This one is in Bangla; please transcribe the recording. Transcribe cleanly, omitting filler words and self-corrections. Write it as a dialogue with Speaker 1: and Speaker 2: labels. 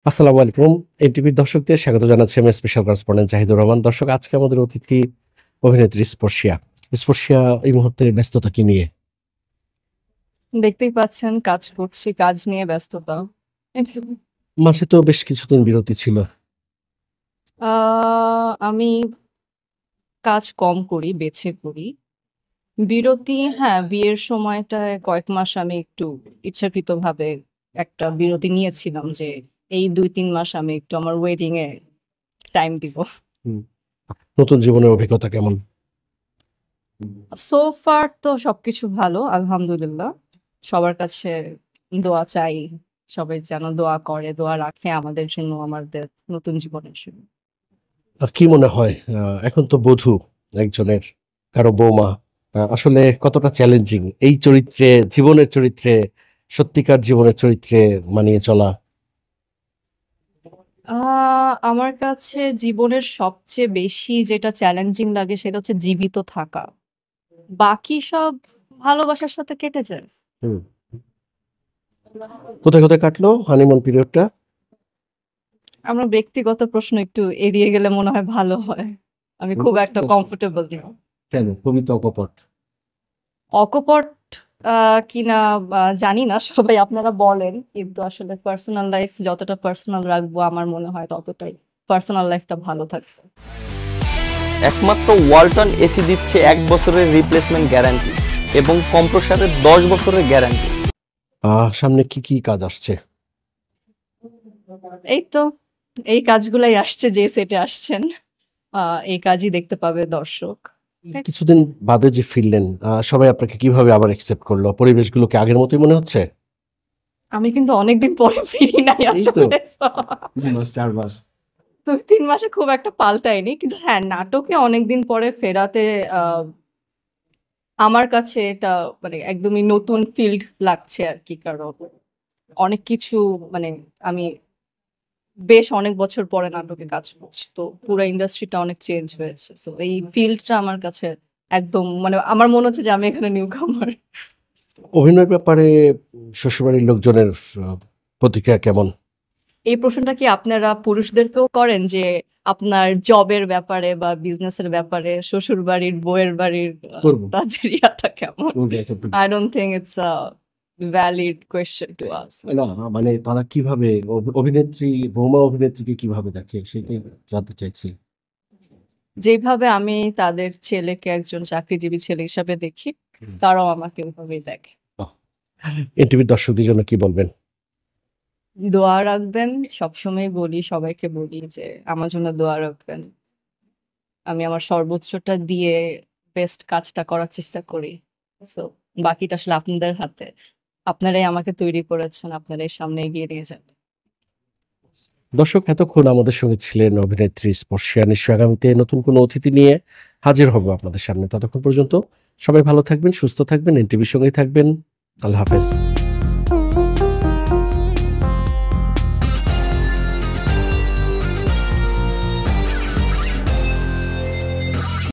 Speaker 1: আসসালামু আলাইকুম। এনটিভির দর্শকদের স্বাগত জানাচ্ছি আমি স্পেশাল করেসপন্ডেন্ট জাহিদুর রহমান। দর্শক, আজকে আমাদের অতিথি অভিনেত্রী স্পর্শিয়া। স্পর্শিয়া এই মুহূর্তে ব্যস্ততা কি নিয়ে?
Speaker 2: দেখতেই পাচ্ছেন কাজ করছি, কাজ নিয়ে ব্যস্ততা। একটু
Speaker 1: মাঝে তো বেশ কিছুদিন বিরতি ছিল।
Speaker 2: আমি কাজ কম করি, বেছে করি। বিরতি হ্যাঁ, বিয়ের সময়টায় কয়েক মাস আমি একটু ইচ্ছাকৃতভাবে একটা বিরতি নিয়েছিলাম যে এই ২-৩ মাস আমি একটু আমার ওয়েডিং এ টাইম দিব।
Speaker 1: হুম। নতুন জীবনের অভিজ্ঞতা কেমন?
Speaker 2: সো ফার তো সবকিছু ভালো, আলহামদুলিল্লাহ। সবার কাছে দোয়া চাই। সবাই যেন দোয়া করে, দোয়া রাখে আমাদের জন্য, আমাদের নতুন জীবনের জন্য।
Speaker 1: কি মনে হয় এখন তো বধূ একজনের, কারো বৌমা, আসলে কতটা চ্যালেঞ্জিং এই চরিত্রে, জীবনের চরিত্রে, সত্যিকার জীবনের চরিত্রে মানিয়ে চলা?
Speaker 2: আ আমার কাছে জীবনের সবচেয়ে বেশি যেটা চ্যালেঞ্জিং লাগে সেটা হচ্ছে জীবিত থাকা। বাকি সব ভালোবাসার সাথে কেটে যায়।
Speaker 1: হুম। কোথায় কোথায় কাটলো হানিমুন পিরিয়ডটা?
Speaker 2: আমার ব্যক্তিগত প্রশ্ন একটু এড়িয়ে গেলে মনে হয় ভালো হয়। আমি খুব একটা কমফোর্টেবল না।
Speaker 1: কেন, খুবই তো অকপট।
Speaker 2: অকপট আ কিনা জানি না। সবাই আপনারা বলেন। কিন্তু আসলে পার্সোনাল লাইফ যতটা পার্সোনাল রাখবো আমার মনে হয় ততটাই পার্সোনাল লাইফটা ভালো থাকবে।
Speaker 3: একমাত্র ওয়ালটন এসি দিচ্ছে ১ বছরের রিপ্লেসমেন্ট গ্যারান্টি এবং কম্প্রসারের ১০ বছরের গ্যারান্টি।
Speaker 1: সামনে কি কি কাজ আসছে?
Speaker 2: এই তো এই কাজগুলাই আসছে যে সেটে আসছেন। আ এই কাজই দেখতে পাবে দর্শক।
Speaker 1: কিছুদিন বাদে যে ফিরলেন, সবাই আপনাকে কিভাবে আবার অ্যাকসেপ্ট করলো? পরিবেশগুলো কি আগের মতোই মনে হচ্ছে?
Speaker 2: আমি কিন্তু অনেকদিন পরে ফিরি নাই
Speaker 1: এই তো
Speaker 2: আসলে।
Speaker 1: ৩ মাস ৪ মাস।
Speaker 2: ২-৩ মাসে খুব একটা পাল্টায়নি। কিন্তু হ্যাঁ, নাটকে অনেকদিন পরে ফেরাতে আ আমার কাছে এটা মানে একদমই নতুন ফিল্ড লাগছে আরকি। কারণ অনেক কিছু মানে আমি বেশ অনেক বছর পরে নাটকে কাজ করছি। তো পুরা ইন্ডাস্ট্রিটা অনেক চেঞ্জ হয়েছে। সো এই ফিল্ডটা আমার কাছে একদম মানে আমার মনে হচ্ছে যে আমি এখানে নিউ কামার।
Speaker 1: অভিনয়ের ব্যাপারে শ্বশুরবাড়ির লোকজনের আ প্রতিক্রিয়া কেমন?
Speaker 2: এই প্রশ্নটা কি আপনারা পুরুষদেরকেও করেন যে আপনার জবের ব্যাপারে বা বিজনেসের ব্যাপারে শ্বশুরবাড়ির, বউয়ের বাড়ির
Speaker 1: করব।
Speaker 2: তাদের ইয়াটা কেমন?
Speaker 1: করব একটা
Speaker 2: I don't think it's a valid question to ask.
Speaker 1: না, মানে তারা কিভাবে অভিনেত্রী, বৌমা অভিনেত্রীকে কিভাবে দেখে সেটাই জানতে চাইছি।
Speaker 2: যেভাবে আমি তাদের ছেলেকে একজন চাকরিজীবী ছেলে হিসাবে দেখি,
Speaker 1: হুম।
Speaker 2: তারাও আমাকে ওভাবেই দেখে।
Speaker 1: বাহ! এনটিভির দর্শকদের জন্য কি বলবেন?
Speaker 2: দোয়া রাখবেন। সবসময়ই বলি, সবাইকে বলি যে আমার জন্য দোয়া রাখবেন। আমি আমার সর্বোচ্চটা দিয়ে বেস্ট কাজটা করার চেষ্টা করি। সো বাকিটা আসলে আপনাদের হাতে। আপনারাই আমাকে তৈরি করেছেন। আপনারাই সামনে এগিয়ে নিয়ে যাবেন।
Speaker 1: দর্শক, এতক্ষণ আমাদের সঙ্গে ছিলেন অভিনেত্রী স্পর্শিয়া। নিশ্চয়ই আগামীতে নতুন কোনো অতিথি নিয়ে হাজির হব আপনাদের সামনে। ততক্ষণ পর্যন্ত সবাই ভালো থাকবেন, সুস্থ থাকবেন, এনটিভির সঙ্গেই থাকবেন। আল্লাহ হাফেজ।